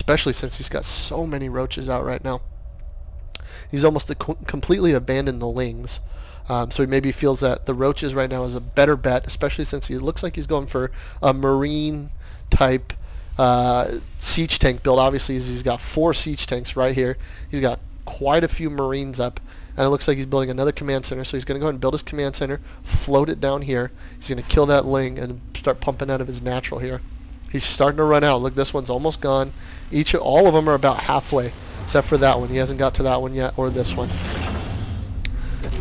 especially since he's got so many roaches out right now. He's almost completely abandoned the lings. So he maybe feels that the roaches right now is a better bet, especially since he looks like he's going for a marine type siege tank build. Obviously, he's got 4 siege tanks right here. He's got quite a few marines up, and it looks like he's building another command center. So he's going to go ahead and build his command center, float it down here. He's going to kill that ling and start pumping out of his natural here. He's starting to run out. Look, this one's almost gone. All of them are about halfway, except for that one. He hasn't got to that one yet, or this one.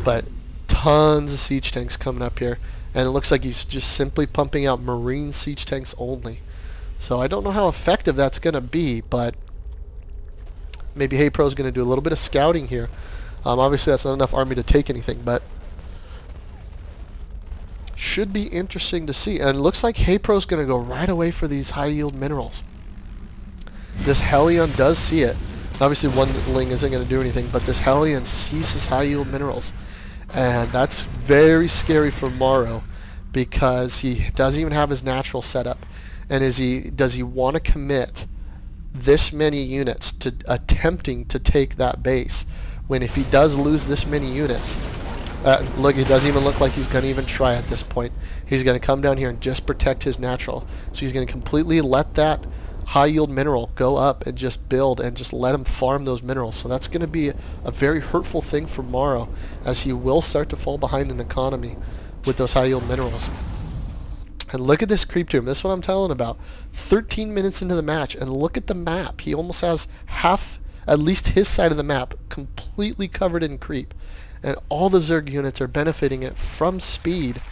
But tons of siege tanks coming up here, and it looks like he's just simply pumping out marine siege tanks only. So I don't know how effective that's going to be, but maybe Haypr0 is going to do a little bit of scouting here. Obviously that's not enough army to take anything, but should be interesting to see. And it looks like Haypr0 is going to go right away for these high yield minerals. This Hellion does see it. Obviously one ling isn't going to do anything, but this Hellion sees his high yield minerals. And that's very scary for Marrow, because he doesn't even have his natural setup. And does he want to commit this many units to attempting to take that base, when if he does lose this many units, look, it doesn't even look like he's going to even try at this point. He's going to come down here and just protect his natural. So he's going to completely let that high yield mineral go up and just build and just let him farm those minerals. So that's going to be a very hurtful thing for Marrow, as he will start to fall behind in economy with those high yield minerals. And look at this creep tomb. This is what I'm telling about. 13 minutes into the match, and look at the map. He almost has half, at least his side of the map, completely covered in creep. And all the Zerg units are benefiting it from speed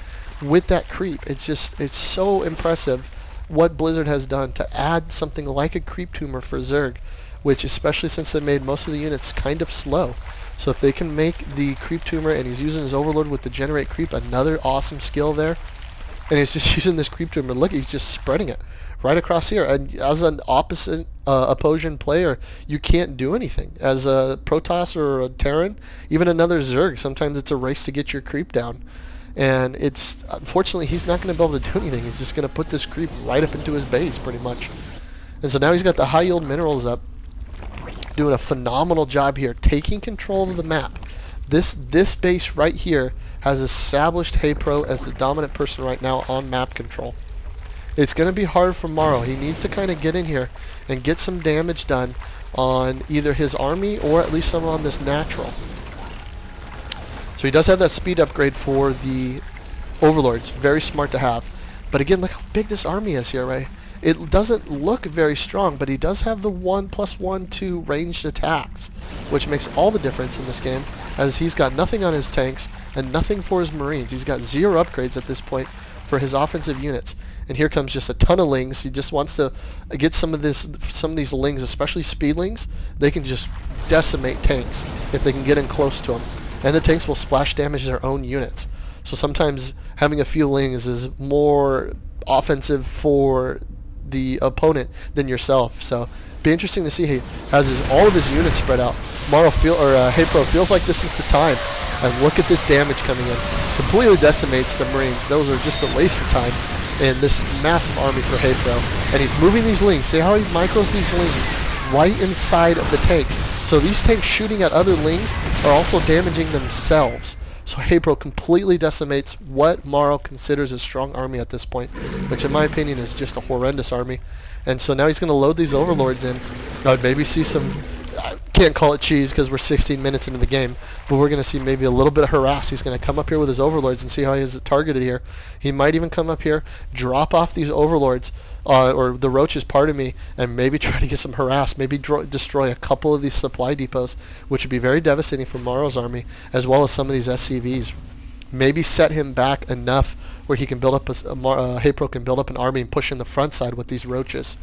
with that creep. It's so impressive what Blizzard has done to add something like a creep tumor for Zerg, which, especially since they made most of the units kind of slow. So if they can make the creep tumor, and he's using his overlord with the generate creep, another awesome skill there. And he's just using this creep tumor. Look, he's just spreading it right across here. And as an opposite opposition player, you can't do anything. As a Protoss or a Terran, even another Zerg, sometimes it's a race to get your creep down. And it's, unfortunately, he's not going to be able to do anything. He's just going to put this creep right up into his base, pretty much. And so now he's got the high yield minerals up, doing a phenomenal job here, taking control of the map. This base right here has established Haypr0 as the dominant person right now on map control. It's going to be hard for Marrow. He needs to kind of get in here and get some damage done on either his army or at least some on this natural. So he does have that speed upgrade for the overlords. Very smart to have. But again, look how big this army is here, right? It doesn't look very strong, but he does have the 1+1 to ranged attacks, which makes all the difference in this game, as he's got nothing on his tanks and nothing for his marines. He's got 0 upgrades at this point for his offensive units. And here comes just a ton of lings. He just wants to get some of these lings, especially speedlings. They can just decimate tanks if they can get in close to them. And the tanks will splash damage their own units. So sometimes having a few lings is more offensive for the opponent than yourself. So be interesting to see. He has all of his units spread out. Haypr0 feels like this is the time. And look at this damage coming in. Completely decimates the marines. Those are just a waste of time in this massive army for Haypr0. And he's moving these lings. See how he micros these lings right inside of the tanks. So these tanks shooting at other lings are also damaging themselves. So Haypr0 completely decimates what Marrow considers a strong army at this point, which in my opinion is just a horrendous army. And so now he's going to load these overlords in. I'd maybe see some, I can't call it cheese because we're 16 minutes into the game, but we're going to see maybe a little bit of harass. He's going to come up here with his overlords and see how he is targeted here. He might even come up here, drop off these overlords, or the roaches, pardon me, and maybe try to get some harass, maybe destroy a couple of these supply depots, which would be very devastating for Marrow's army, as well as some of these SCVs. Maybe set him back enough where he can build up, Haypr0 can build up an army and push in the front side with these roaches.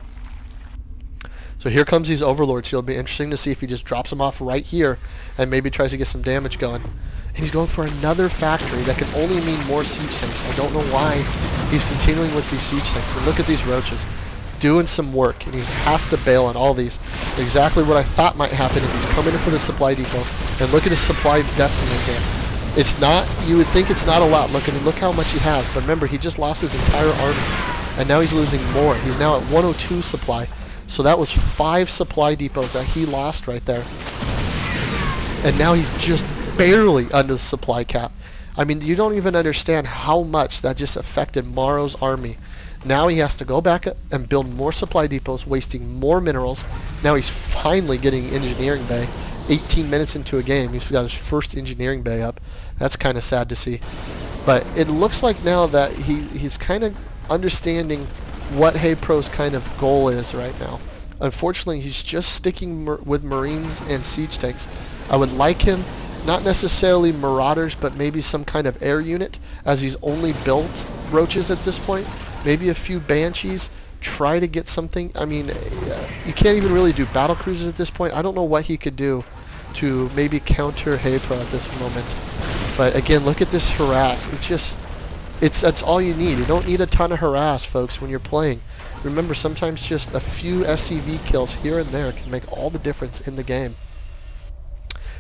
So here comes these overlords. It'll be interesting to see if he just drops them off right here and maybe tries to get some damage going. And he's going for another factory that can only mean more siege tanks. I don't know why he's continuing with these siege tanks. And look at these roaches doing some work, and he has to bail on all these. Exactly what I thought might happen is he's coming in for the supply depot, and look at his supply decimate here. It's not, you would think it's not a lot. Look how much he has, but remember, he just lost his entire army, and now he's losing more. He's now at 102 supply. So that was 5 supply depots that he lost right there. And now he's just barely under the supply cap. I mean, you don't even understand how much that just affected Marrow's army. Now he has to go back and build more supply depots, wasting more minerals. Now he's finally getting engineering bay. 18 minutes into a game, he's got his first engineering bay up. That's kind of sad to see. But it looks like now that he's kind of understanding what Haypr0's kind of goal is right now. Unfortunately, he's just sticking with Marines and siege tanks. I would like him, not necessarily Marauders, but maybe some kind of air unit, as he's only built roaches at this point. Maybe a few Banshees. Try to get something. I mean, you can't even really do battle cruisers at this point. I don't know what he could do to maybe counter Haypr0 at this moment. But again, look at this harass. It's just, that's all you need. You don't need a ton of harass, folks, when you're playing. Remember, sometimes just a few SCV kills here and there can make all the difference in the game.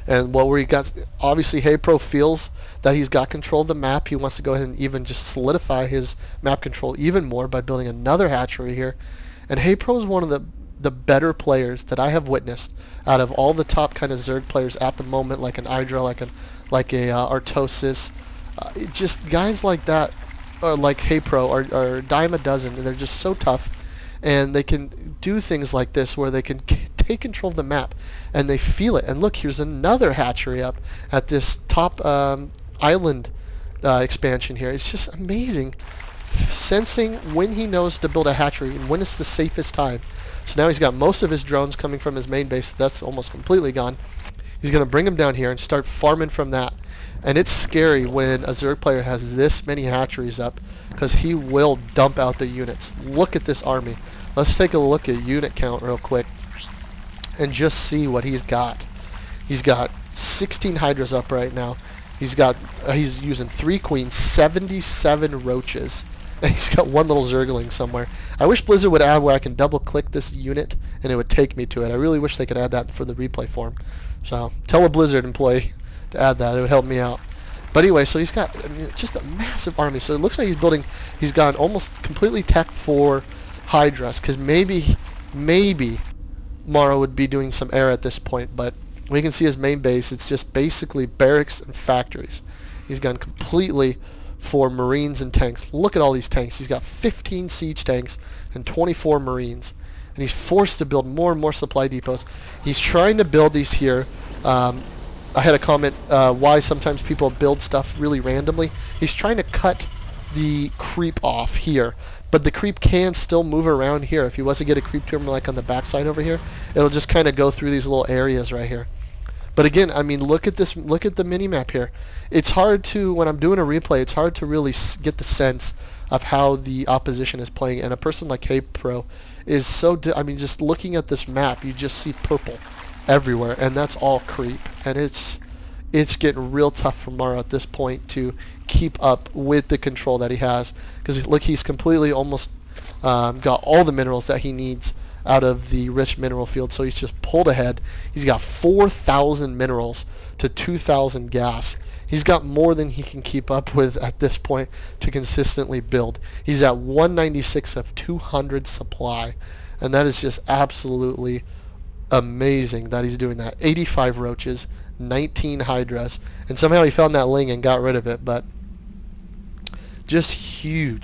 And what we got, obviously Haypr0 feels that he's got control of the map. He wants to go ahead and even just solidify his map control even more by building another hatchery here. And Haypr0 is one of the better players that I have witnessed out of all the top kind of Zerg players at the moment, like an Hydra, like a Artosis. Just guys like that, like Haypr0 are a dime a dozen, and they're just so tough. And they can do things like this where they can take control of the map, and they feel it. And look, here's another hatchery up at this top island expansion here. It's just amazing, sensing when he knows to build a hatchery and when it's the safest time. So now he's got most of his drones coming from his main base. That's almost completely gone. He's going to bring them down here and start farming from that. And it's scary when a Zerg player has this many hatcheries up, because he will dump out the units. Look at this army. Let's take a look at unit count real quick and just see what he's got. He's got 16 Hydras up right now. He's using 3 queens, 77 roaches, and he's got 1 little Zergling somewhere. I wish Blizzard would add where I can double click this unit and it would take me to it. I really wish they could add that for the replay form. So tell a Blizzard employee to add that. It would help me out. But anyway, so he's got, I mean, just a massive army. So it looks like he's gone almost completely tech for Hydras, because maybe Marrow would be doing some air at this point. But we can see his main base. It's just basically barracks and factories. He's gone completely for Marines and tanks. Look at all these tanks. He's got 15 siege tanks and 24 Marines. And he's forced to build more and more supply depots. He's trying to build these here. I had a comment why sometimes people build stuff really randomly. He's trying to cut the creep off here, but the creep can still move around here. If he was to get a creep to him like on the backside over here, it'll just kind of go through these little areas right here. But again, I mean, look at this. Look at the mini map here. It's hard to, when I'm doing a replay, it's hard to really get the sense of how the opposition is playing. And a person like Haypr0 is so, I mean, just looking at this map, you just see purple everywhere, and that's all creep. And it's getting real tough for Marrow at this point to keep up with the control that he has, because look, he's completely almost got all the minerals that he needs out of the rich mineral field. So he's just pulled ahead. He's got 4,000 minerals to 2,000 gas. He's got more than he can keep up with at this point to consistently build. He's at 196 of 200 supply, and that is just absolutely amazing that he's doing that. 85 roaches, 19 Hydras, and somehow he found that Ling and got rid of it, but just huge.